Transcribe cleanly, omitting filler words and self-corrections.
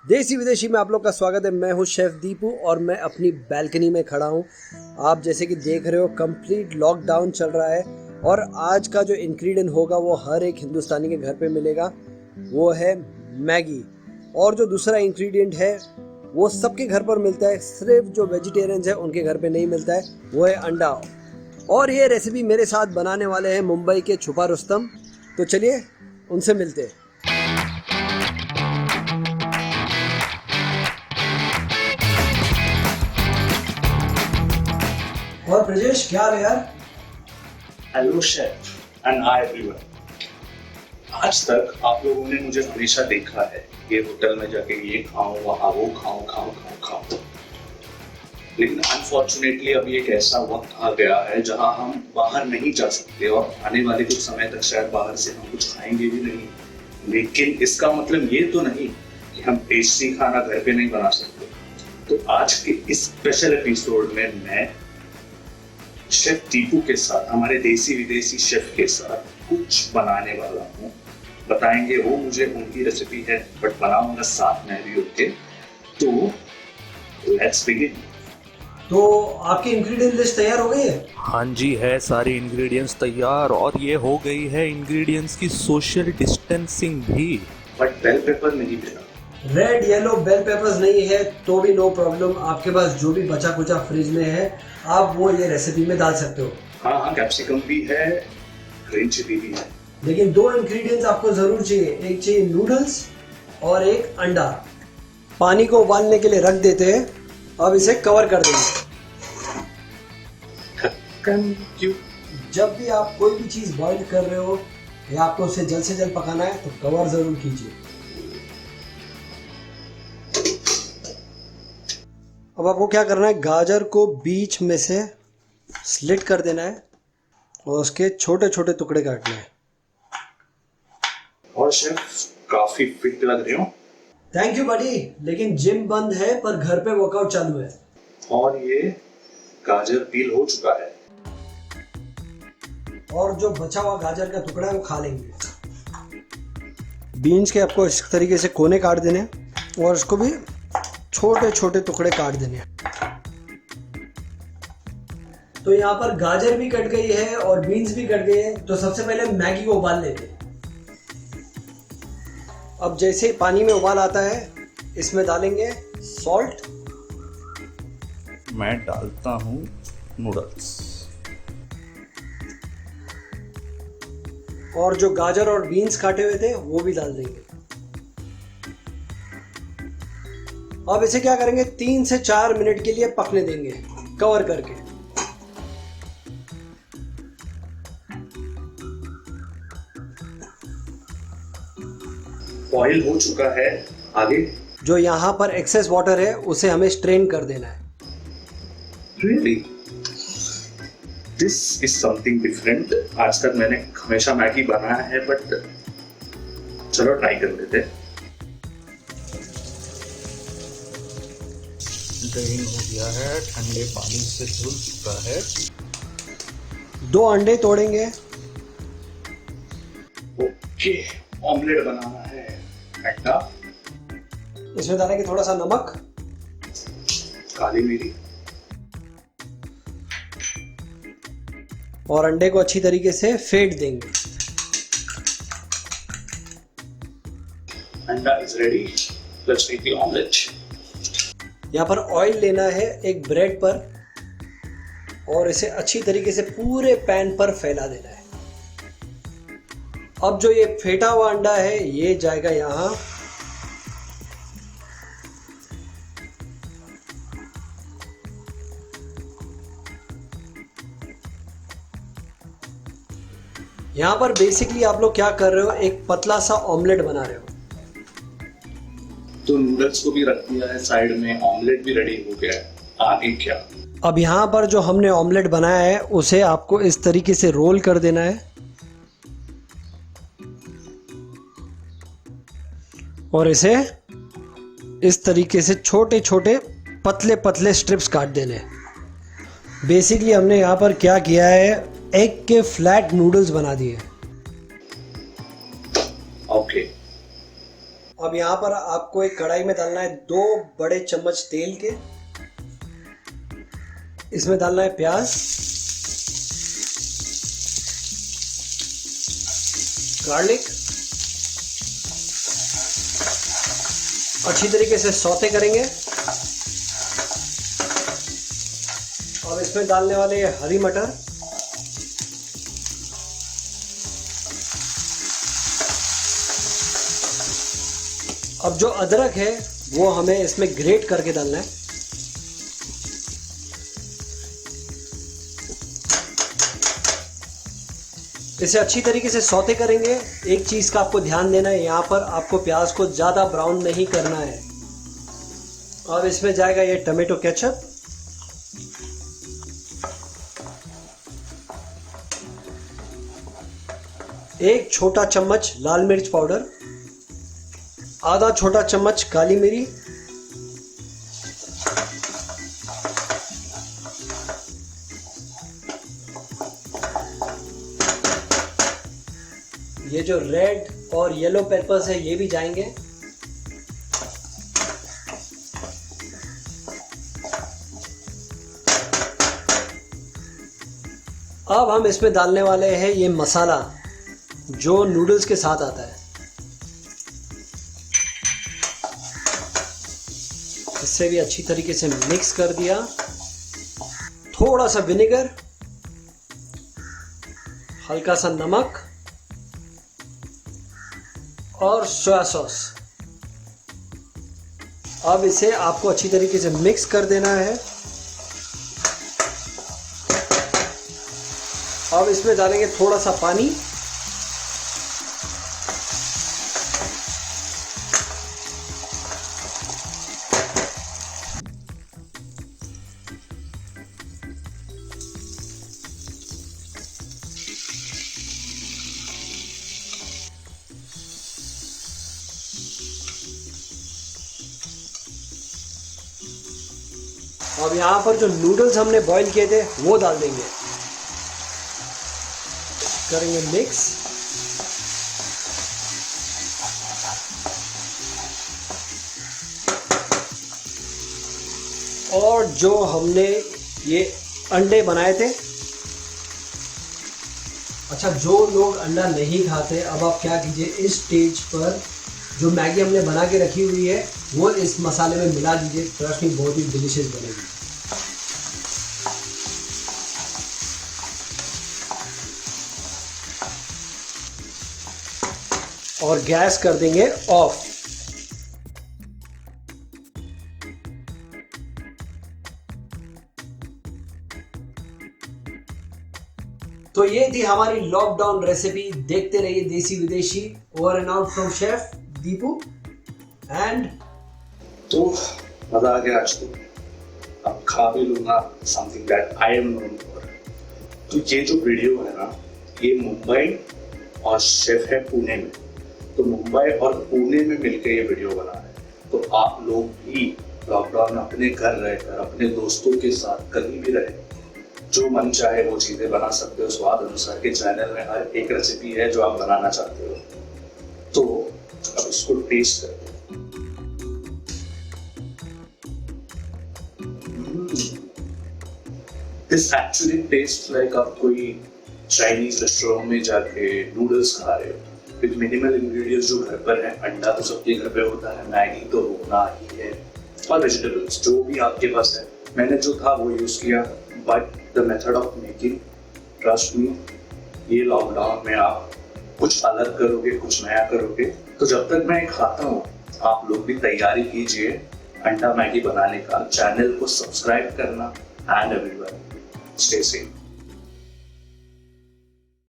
देसी विदेशी में आप लोग का स्वागत है। मैं हूं शेफ दीपू और मैं अपनी बैल्कनी में खड़ा हूं। आप जैसे कि देख रहे हो कंप्लीट लॉकडाउन चल रहा है और आज का जो इंग्रेडिएंट होगा वो हर एक हिंदुस्तानी के घर पे मिलेगा, वो है मैगी। और जो दूसरा इंग्रेडिएंट है वो सबके घर पर मिलता है, सिर्फ जो वेजिटेरियंस है उनके घर पे नहीं मिलता है, वो है अंडा। और ये रेसिपी मेरे साथ बनाने वाले हैं मुंबई के छुपा रुस्तम। तो चलिए उनसे मिलते हैं। और ब्रजेश, क्या हाल है यार? Hello chef and hi everyone. आज तक आप लोगों ने मुझे हमेशा देखा है ये होटल में जाके ये खाऊं, वहां वो खाऊं। लेकिन अनफॉर्चुनेटली अभी एक ऐसा वक्त आ गया है जहां हम बाहर नहीं जा सकते और आने वाले कुछ समय तक शायद बाहर से हम कुछ खाएंगे भी नहीं। लेकिन इसका मतलब ये तो नहीं कि हम टेस्टी खाना घर पे नहीं बना सकते। तो आज के इस स्पेशल एपिसोड में मैं शेफ दीपू के साथ, हमारे देसी विदेशी शेफ के साथ कुछ बनाने वाला हूँ। बताएंगे वो मुझे, उनकी रेसिपी है बट बनाऊंगा साथ में भी उनके। तो लेट्स बिगिन। तो आपकी इंग्रेडिएंट लिस्ट तैयार हो गई है? हाँ जी, है सारी इंग्रेडिएंट्स तैयार और ये हो गई है इंग्रेडिएंट्स की सोशल डिस्टेंसिंग भी। बट बेल पेपर नहीं मिला। रेड येलो बेल पेपर्स नहीं है तो भी नो प्रॉब्लम। आपके पास जो भी बचा कुचा फ्रिज में है आप वो ये रेसिपी में डाल सकते हो। हाँ, कैप्सिकम भी है, ग्रीन चिली भी है। लेकिन दो इंग्रेडिएंट्स आपको जरूर चाहिए, एक चाहिए नूडल्स और एक अंडा। पानी को उबालने के लिए रख देते हैं, अब इसे कवर कर देंगे। क्यों? जब भी आप कोई भी चीज बॉईल कर रहे हो या आपको उसे जल्द से जल्द पकाना है तो कवर जरूर कीजिए। अब आपको क्या करना है, गाजर को बीच में से स्लिट कर देना है और उसके छोटे छोटे टुकड़े काटने हैं। और शेफ काफी फिट लग रहे हो। थैंक यू बडी, लेकिन जिम बंद है पर घर पे वर्कआउट चालू है। और ये गाजर पील हो चुका है और जो बचा हुआ गाजर का टुकड़ा है वो खा लेंगे। बीन्स के आपको इस तरीके से कोने काट देने और इसको भी छोटे छोटे टुकड़े काट देने। तो यहाँ पर गाजर भी कट गई है और बीन्स भी कट गई है। तो सबसे पहले मैगी को उबाल लेते हैं। अब जैसे ही पानी में उबाल आता है इसमें डालेंगे सॉल्ट। मैं डालता हूँ नूडल्स और जो गाजर और बीन्स काटे हुए थे वो भी डाल देंगे। अब इसे क्या करेंगे, 3 से 4 मिनट के लिए पकने देंगे कवर करके। बॉईल हो चुका है। आगे जो यहाँ पर एक्सेस वाटर है उसे हमें स्ट्रेन कर देना है। Really? This is something different. आज तक मैंने हमेशा मैगी बनाया है बट चलो ट्राई कर लेते हैं। ड्रेन हो गया है, ठंडे पानी से धुल चुका है। 2 अंडे तोड़ेंगे। ओके, ऑमलेट बनाना है। अंडा, इसमें डालेंगे थोड़ा सा नमक, काली मिर्च और अंडे को अच्छी तरीके से फेंट देंगे। अंडा is ready. Let's make the omelette. यहाँ पर ऑयल लेना है एक ब्रेड पर और इसे अच्छी तरीके से पूरे पैन पर फैला देना है। अब जो ये फेंटा हुआ अंडा है ये जाएगा यहाँ। यहाँ पर बेसिकली आप लोग क्या कर रहे हो, एक पतला सा ऑमलेट बना रहे हो। तो नूडल्स को भी रख दिया है साइड में, ऑमलेट भी रेडी हो गया है। आगे क्या? अब यहाँ पर जो हमने ऑमलेट बनाया है उसे आपको इस तरीके से रोल कर देना है और इसे इस तरीके से छोटे छोटे पतले पतले स्ट्रिप्स काट देने। बेसिकली हमने यहाँ पर क्या किया है, एग के फ्लैट नूडल्स बना दिए। ओके। अब यहाँ पर आपको एक कढ़ाई में डालना है 2 बड़े चम्मच तेल के। इसमें डालना है प्याज, गार्लिक, अच्छी तरीके से सौते करेंगे। अब इसमें डालने वाले हरी मटर, अब जो अदरक है वो हमें इसमें ग्रेट करके डालना है। इसे अच्छी तरीके से सौते करेंगे। एक चीज़ का आपको ध्यान देना है, यहाँ पर आपको प्याज को ज़्यादा ब्राउन नहीं करना है। अब इसमें जाएगा ये टमाटो केचप, एक छोटा चम्मच लाल मिर्च पाउडर, आधा छोटा चम्मच काली मिरी, ये जो रेड और येलो पेपर्स है ये भी जाएंगे। अब हम इसमें डालने वाले हैं ये मसाला जो नूडल्स के साथ आता है। इससे भी अच्छी तरीके से मिक्स कर दिया। थोड़ा सा विनेगर, हल्का सा नमक और सोया सॉस। अब इसे आपको अच्छी तरीके से मिक्स कर देना है। अब इसमें डालेंगे थोड़ा सा पानी, अब यहाँ पर जो नूडल्स हमने बॉईल किए थे वो डाल देंगे, करेंगे मिक्स। और जो हमने ये अंडे बनाए थे, अच्छा जो लोग अंडा नहीं खाते, अब आप क्या कीजिए, इस स्टेज पर जो मैगी हमने बना के रखी हुई है वो इस मसाले में मिला दीजिए। ट्रस्ट मी, बहुत ही डिलीशियस बनेगी। और गैस कर देंगे ऑफ। तो ये थी हमारी लॉकडाउन रेसिपी। देखते रहिए देसी विदेशी। Over and out from chef Deepu and. तो मजा आ गया आज तो। अब खा भी लूंगा something that I am known for. तो ये जो वीडियो है ना, ये मुंबई और शेफ है पुणे में। तो मुंबई और पुणे में मिलकर ये वीडियो बना है। तो आप लोग भी लॉकडाउन में अपने घर रहकर अपने दोस्तों के साथ कहीं भी रहे, जो मन चाहे वो चीजें बना सकते हो स्वाद अनुसार के। चैनल में हर एक रेसिपी है जो आप बनाना चाहते हो। तो अब इसको टेस्ट करते हैं। दिस एक्चुअली टेस्ट लाइक आप कोई चाइनीज रेस्टोरेंट में जाके नूडल्स खा रहे हो विद मिनिमल इंग्रेडिएंट्स जो घर पर है। अंडा तो सबके घर पे होता है, मैगी तो होना ही है, और वेजिटेबल्स जो भी आपके पास है। मैंने जो था वो यूज किया, but the method of making, trust me, ये लॉकडाउन में आप कुछ अलग करोगे, कुछ नया करोगे। तो जब तक मैं खाता हूँ, आप लोग भी तैयारी कीजिए अंडा मैगी बनाने का। चैनल को सब्सक्राइब करना एंड एवरीवन स्टे सेफ।